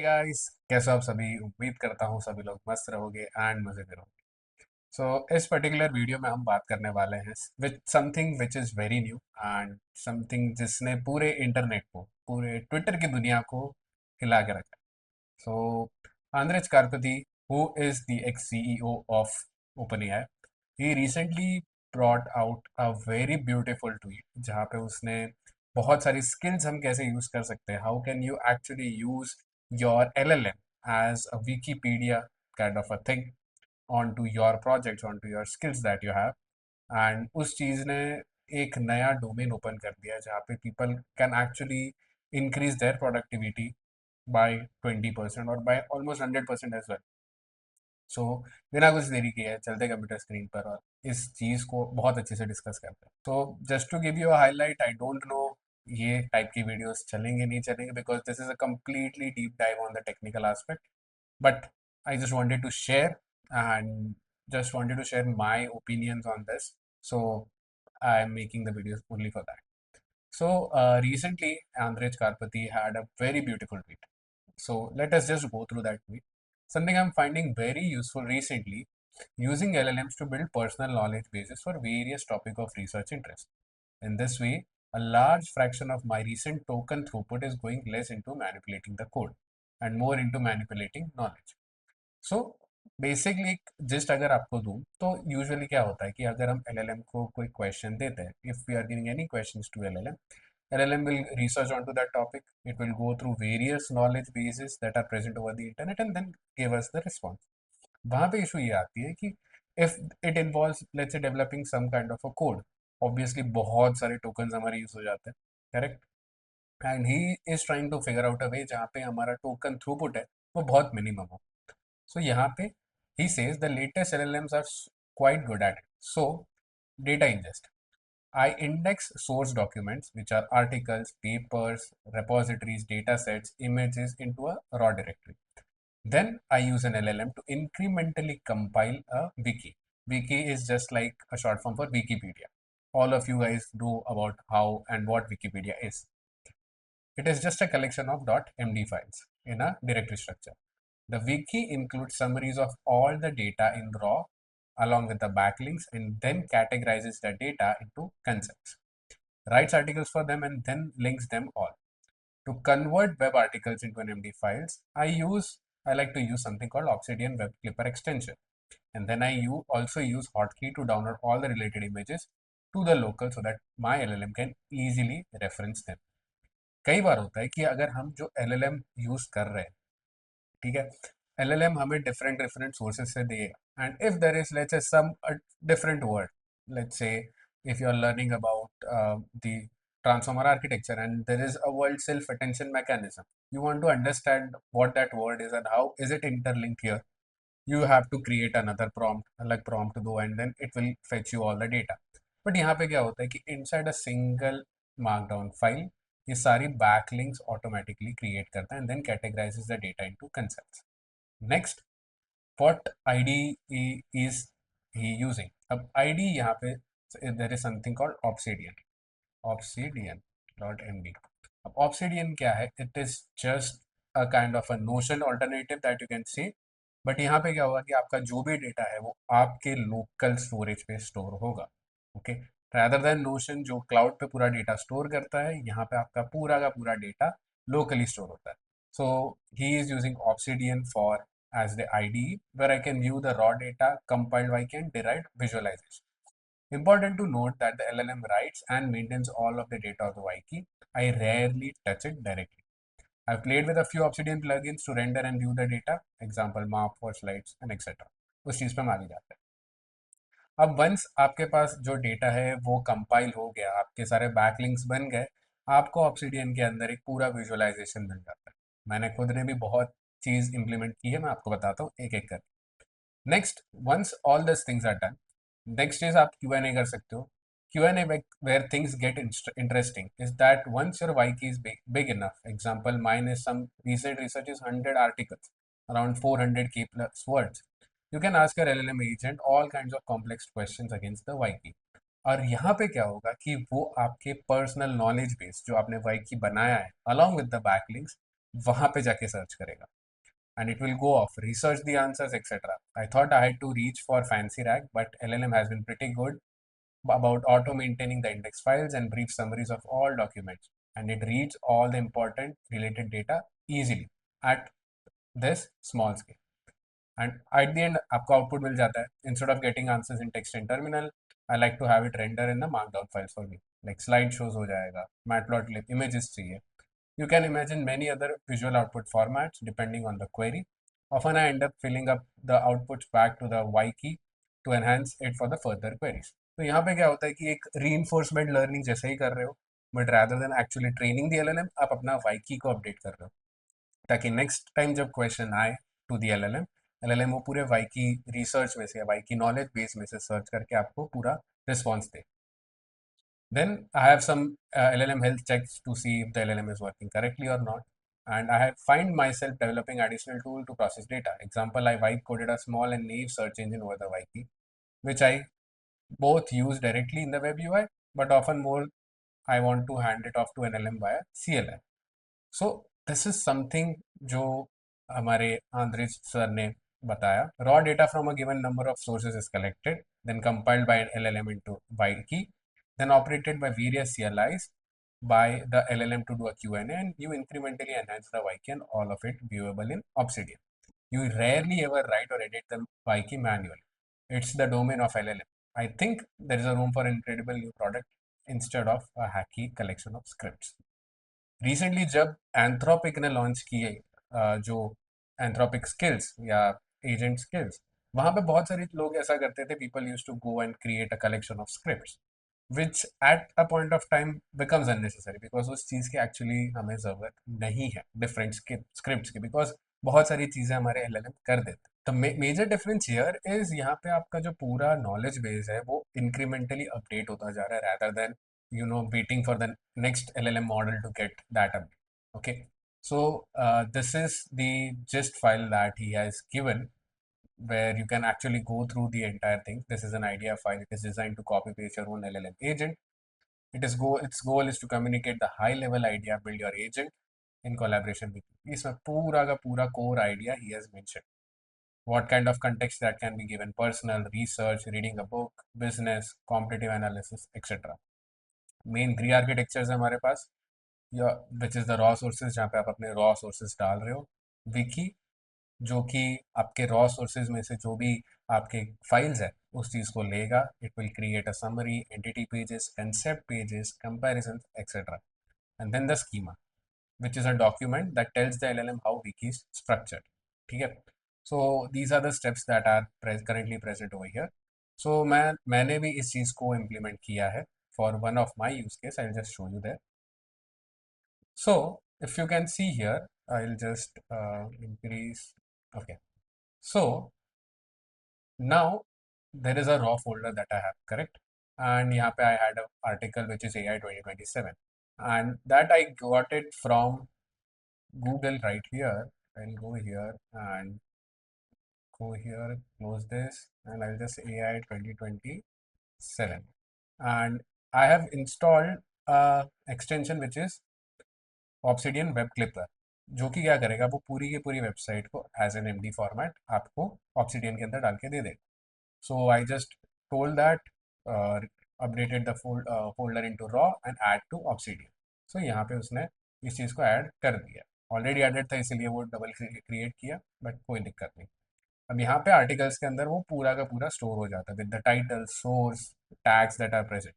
Guys, कैसे हो आप सभी। उम्मीद करता हूँ सभी लोग मस्त रहोगे एंड मजे में रहोगे। सो इस पर्टिकुलर वीडियो में हम बात करने वाले हैं with something which is very new and something जिसने पूरे इंटरनेट को, पूरे ट्विटर की दुनिया को हिला के रखा। सो Andrej Karpathy, who is the ex-CEO of OpenAI, he recently brought out a very beautiful tweet जहाँ पे उसने बहुत सारी skills हम कैसे use कर सकते हैं, how can you actually use your LLM as a Wikipedia kind of a thing onto your projects, onto your skills that you have. And उस चीज़ ने एक नया डोमेन ओपन कर दिया जहाँ पे people can actually increase their productivity bye 20% और by almost 100% as well. सो बिना कुछ देरी किए चलते कंप्यूटर स्क्रीन पर और इस चीज़ को बहुत अच्छे से डिस्कस करते हैं। तो just to give you a highlight, I don't know ये टाइप की वीडियोस चलेंगे नहीं चलेंगे because this is a completely deep dive on the technical aspect, but I just wanted to share and just wanted to share my opinions on this. So I'm making the videos only for that. So recently, Andrej Karpathy had a very beautiful tweet. So let us just go through that tweet. Something I'm finding very useful recently: using LLMs to build personal knowledge bases for various topic of research interest. In this way, a large fraction of my recent token throughput is going less into manipulating the code and more into manipulating knowledge. So basically एक gist अगर आपको दूं तो usually क्या होता है कि अगर हम एलएलएम को कोई क्वेश्चन देते हैं, if we are giving any questions to LLM, LLM will research on to that topic, it will go through various knowledge basis that are present over the internet and then give us the response. वहां पे issue ये आती है कि if it involves let's say developing some kind of a code, obviously बहुत सारे tokens हमारे use हो जाते हैं, correct. And he is trying to figure out a वे जहाँ पे हमारा टोकन थ्रूपुट है वो बहुत मिनिमम हो। So यहाँ पे he says the latest LLMs are quite good at it. So data ingest. I index source documents, which are articles, papers, repositories, data sets, images into a raw directory. Then I use an LLM to incrementally compile a wiki. Wiki is just like a short form for Wikipedia. All of you guys know about how and what Wikipedia is. It is just a collection of .md files in a directory structure. The wiki includes summaries of all the data in raw along with the backlinks and then categorizes the data into concepts, writes articles for them and then links them all. To convert web articles into NMD files, I like to use something called Obsidian Web Clipper extension. And then also use hotkey to download all the related images to the local so that my LLM can easily reference them. कई बार होता है कि अगर हम जो LLM use कर रहे हैं, ठीक है, एलएलएम हमें डिफरेंट डिफरेंट सोर्सेज से देगा and if there is let's say some different word, let's say if you are learning about the transformer architecture and there is a word self attention mechanism, you want to understand what that word is and how is it interlinked here, you have to create another prompt, अलग prompt दो and then it will fetch you all the data. But यहाँ पे क्या होता है कि inside a single markdown file ये सारी backlinks automatically create करता है and then categorizes the data into concepts. Next, what IDE is he using? अब IDE यहाँ पे there is something called Obsidian. Obsidian.md. अब Obsidian क्या है? It is just a kind of a Notion alternative that you can see. But यहाँ पे क्या होगा कि आपका जो भी डेटा है वो आपके लोकल स्टोरेज पे स्टोर होगा, ओके, रादर देन नोशन जो क्लाउड पे पूरा डेटा स्टोर करता है, यहाँ पे आपका पूरा का पूरा डेटा लोकली स्टोर होता है. So he is using Obsidian for as the IDE where I can view the raw data, compiled by can derive visualization. Important to note that the LLM writes and maintains all of the data of the wiki. I rarely touch it directly. I've played with a few Obsidian plugins to render and view the data, example map for slides and etc. उस चीज़ पे हम आगे जाते हैं. अब once आपके पास जो data है वो कंपाइल हो गया, आपके सारे बैकलिंक्स बन गए, आपको ऑब्सिडियन के अंदर एक पूरा विजुअलाइजेशन मिल जाता है. मैंने खुद ने भी बहुत चीज़ इंप्लीमेंट की है, मैं आपको बताता हूँ एक एक कर. Next, once all this things are done, next is आप Q&A कर सकते हो. Q&A where things get interesting is that once your wiki is big enough, example mine is some recent research is 100 articles, around 400k plus words, you can ask your LLM agent all kinds of complex questions against the wiki. और यहाँ पे क्या होगा कि वो आपके personal knowledge base जो आपने wiki बनाया है along with the backlinks वहां पे जाके सर्च करेगा and it will go off, research the answers, etc. I thought I had to reach for fancy rag, but LLM has been pretty good about auto maintaining the index files and brief summaries of all documents, and it reads all the important related data easily at this small scale. And at the end आपको output मिल जाता है. Instead of getting answers in text in terminal, I like to have it render in the markdown files for me. Like slideshows हो जाएगा, matplotlib images चाहिए. You can imagine many other visual output formats depending on the query. Often I end up filling up the outputs back to the Y key to enhance it for the further queries. तो यहाँ पे क्या होता है कि एक reinforcement learning जैसे ही कर रहे हो, but rather than actually training the LLM, आप अपना Y key को update कर रहे हो, ताकि नेक्स्ट टाइम जब क्वेश्चन आए to the L L M वो पूरे वाई की रिसर्च में से या वाई की नॉलेज बेस में से सर्च करके आपको पूरा response they. Then I have some LLM health checks to see if the LLM is working correctly or not. And I have find myself developing additional tool to process data. Example, I vibe coded a small and naive search engine over the Wiki, which I both use directly in the web UI, but often more I want to hand it off to an LM via CLI. So this is something जो हमारे Andrej sir ने बताया. Raw data from a given number of sources is collected, then compiled by LLM into Wiki, then operated by various CLIs by the LLM to do a Q&A, and you incrementally enhance the Wiki and all of it viewable in Obsidian. You rarely ever write or edit the Wiki manually. It's the domain of LLM. I think there is a room for incredible new product instead of a hacky collection of scripts. Recently जब Anthropic ने launch किए जो Anthropic skills या agent skills, वहां पे बहुत सारे लोग ऐसा करते थे. People use to go and create a collection of scripts which at a point of time becomes unnecessary, because उस चीज़ की एक्चुअली हमें ज़रूरत नहीं है डिफरेंट स्क्रिप्ट्स की, बिकॉज बहुत सारी चीज़ें हमारे LLM कर देते. The major difference here is यहाँ पे आपका जो पूरा नॉलेज बेस है वो इंक्रीमेंटली अपडेट होता जा रहा है rather than waiting for the next LLM model to get that update. Okay, so this is the gist file that he has given, where you can actually go through the entire thing. This is an idea file. It is designed to copy paste your own LLM agent. Its goal is to communicate the high level idea, build your agent in collaboration with you. इसमें पूरा का पूरा core idea he has mentioned. What kind of context that can be given: personal, research, reading a book, business, competitive analysis, etc. Main 3 architectures है हमारे पास, या which is the raw sources, जहाँ पे आप अपने रॉ सोर्सेज डाल रहे हो. विकी, जो कि आपके रॉ सोर्सेज में से जो भी आपके फाइल्स है उस चीज़ को लेगा. It will create a summary, entity pages, concept pages, comparison, etcetera. And then the schema, which is a document that tells the LLM how wiki is structured. ठीक है. So these are the steps that are currently present over here. So मैंने भी इस चीज़ को implement किया है for one of my use case. I'll just show you there. So if you can see here, I'll just increase. Okay. So now there is a raw folder that I have, correct? And यहाँ पे I had an article which is AI 2027, and that I got it from Google right here. I'll go here and go here, close this, and I'll just AI 2027. And I have installed a extension which is Obsidian Web Clipper, जो कि क्या करेगा, वो पूरी की पूरी website को as an MD format आपको Obsidian के अंदर डाल के दे देगा. So I just told that updated the folder into raw and add to Obsidian. So यहाँ पे उसने इस चीज़ को ऐड कर दिया. ऑलरेडी एडेड था इसीलिए वो डबल क्रिएट किया, बट कोई दिक्कत नहीं. अब यहाँ पे आर्टिकल्स के अंदर वो पूरा का पूरा स्टोर हो जाता है with the title, source, tags that are present.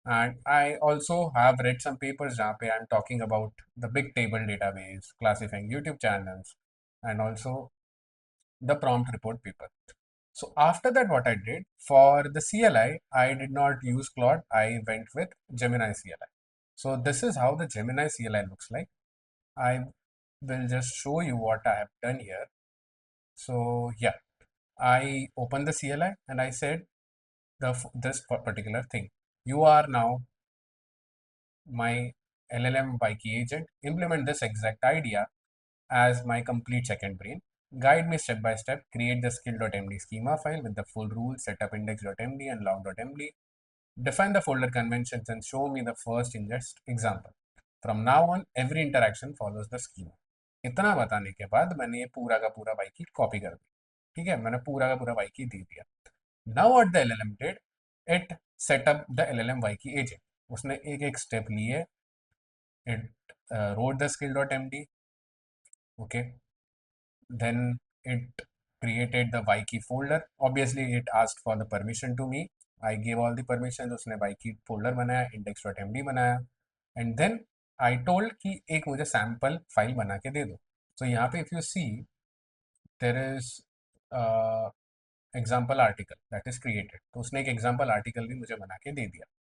And I also have read some papers जहाँ पे I am talking about the big table database, classifying YouTube channels, and also the prompt report paper. So after that, what I did for the CLI, I did not use Claude. I went with Gemini CLI. So this is how the Gemini CLI looks like. I will just show you what I have done here. So yeah, I opened the CLI and I said this particular thing. You are now my LLM Wiki agent. Implement this exact idea as my complete second brain. Guide me step by step. Create the skill.md schema file with the full rules, set up index.md and log.md. Define the folder conventions and show me the first ingest example. From now on, every interaction follows the schema. इतना बताने के बाद मैंने ये पूरा का पूरा Y की कॉपी कर दी। ठीक है, मैंने पूरा का पूरा वाई की दे दिया। Now what the LLM did, it set up the LLM wiki agent. उसने एक एक स्टेप लिए, it wrote the skill.md, okay, then it created the Wiki folder. Obviously it asked for the permission to me, I gave all the permissions, उसने Wiki folder बनाया, index.md बनाया, and then I told कि एक मुझे sample file बना के दे दो। So यहाँ पे if you see there is uh, example article that is created, तो उसने एक example article भी मुझे बना के दे दिया।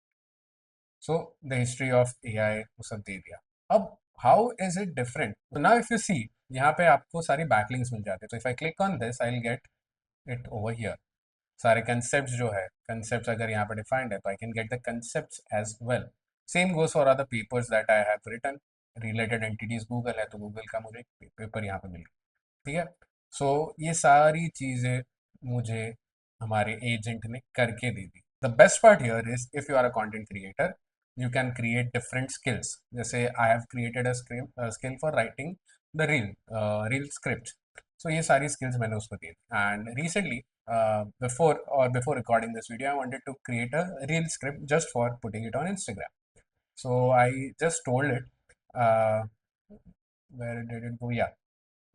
So the history of AI वो सब दे दिया। अब हाउ इज इट डिफरेंट, तो नाउ इफ यू सी यहाँ पे आपको सारी बैकलिंक्स मिल जाते हैं। तो if I click on this I will get it over here. सारे कंसेप्ट जो है, कंसेप्ट अगर यहाँ पे डिफाइंड है तो I can get the concept as well. Same goes for other papers that I have written. Related entities Google है तो गूगल का मुझे पेपर यहाँ पे मिल गया। ठीक है, सो ये सारी चीज़ें मुझे हमारे एजेंट ने करके दे दी। The best part here is if you are a content creator you can create different skills. जैसे I have created a skill for writing the reel script. सो ये सारी स्किल्स मैंने उसको दी। And recently before recording this video I wanted to create a reel script just for putting it on Instagram. So I just told it, where did it go? Yeah,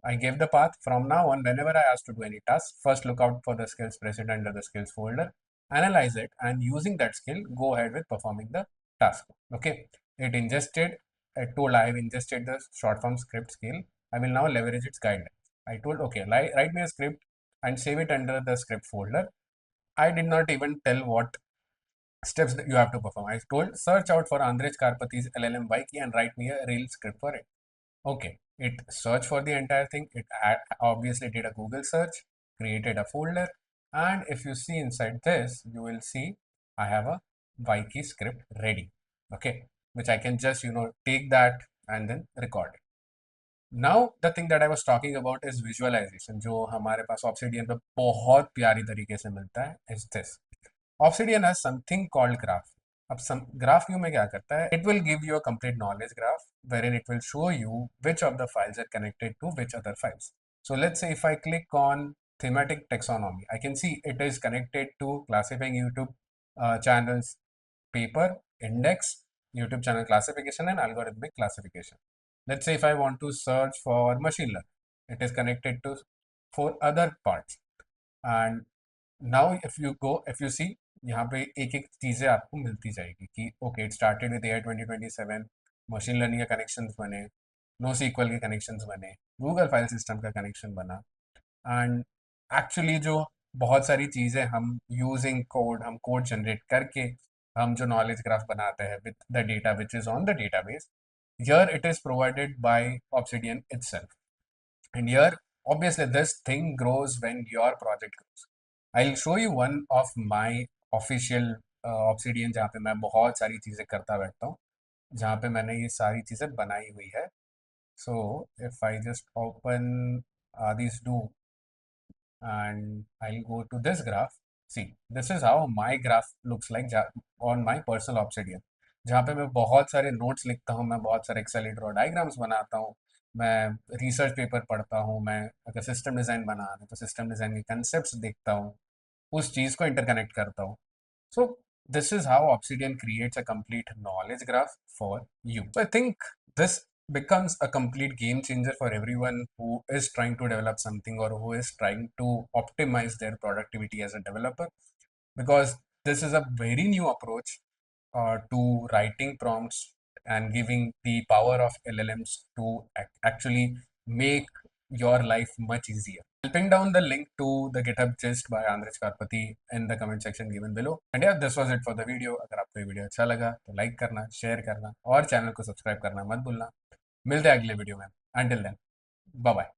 I gave the path. From now on, whenever I ask to do any task, first look out for the skills present under the skills folder, analyze it, and using that skill, go ahead with performing the task. Okay, it ingested, I told I have ingested the short form script skill. I will now leverage its guidelines. I told, okay, write me a script and save it under the script folder. I did not even tell what steps that you have to perform. I told, search out for Andrej Karpathy's LLM Wiki and write me a real script for it. Okay, it searched for the entire thing. It obviously did a Google search, created a folder, and if you see inside this, you will see I have a Wiki script ready. Okay, which I can just take that and then record it. Now the thing that I was talking about is visualization, जो हमारे पास Obsidian पे बहुत प्यारी तरीके से मिलता है, is this. Obsidian has something called graph. अब graph view में क्या करता है? It will give you a complete knowledge graph wherein it will show you which of the files are connected to which other files. So let's say if I click on thematic taxonomy, I can see it is connected to classifying YouTube channels, paper, index, YouTube channel classification and algorithmic classification. Let's say if I want to search for machine learning, it is connected to 4 other parts. And now if you see यहाँ पे एक एक चीज़ें आपको मिलती जाएगी कि okay it started with AI 2027, machine learning के कनेक्शंस बने, नो सीक्वल के कनेक्शंस बने, गूगल फाइल सिस्टम का कनेक्शन बना। एंड एक्चुअली जो बहुत सारी चीज़ें हम यूजिंग कोड, हम कोड जनरेट करके हम जो नॉलेज ग्राफ बनाते हैं with the data which is on the database, here it is provided by Obsidian itself. And here, obviously, this thing grows when your project grows. I'll show you one of my official Obsidian जहाँ पे मैं बहुत सारी चीज़ें करता बैठता हूँ, जहाँ पे मैंने ये सारी चीज़ें बनाई हुई है। So if I just open these do and I'll go to this graph. See, this is how my graph looks like on my personal Obsidian, जहाँ पे मैं बहुत सारे नोट्स लिखता हूँ, मैं बहुत सारे एक्सेल ड्रॉ डायग्राम्स बनाता हूँ, मैं रिसर्च पेपर पढ़ता हूँ, मैं अगर सिस्टम डिज़ाइन बनाना है तो सिस्टम डिज़ाइन के कंसेप्ट देखता हूँ, उस चीज़ को इंटरकनेक्ट करता हूँ। So this is how Obsidian creates a complete knowledge graph for you. So I think this becomes a complete game changer for everyone who is trying to develop something or who is trying to optimize their productivity as a developer, because this is a very new approach to writing prompts and giving the power of LLMs to actually make your life much easier. I'll pin down the link to the GitHub gist by Andrej Karpathy in the comment section given below. And yeah, this was it for the video. अगर आपको ये video अच्छा लगा तो like करना, share करना और channel को सब्सक्राइब करना मत भूलना। मिलते हैं अगले वीडियो में। Until then, bye bye.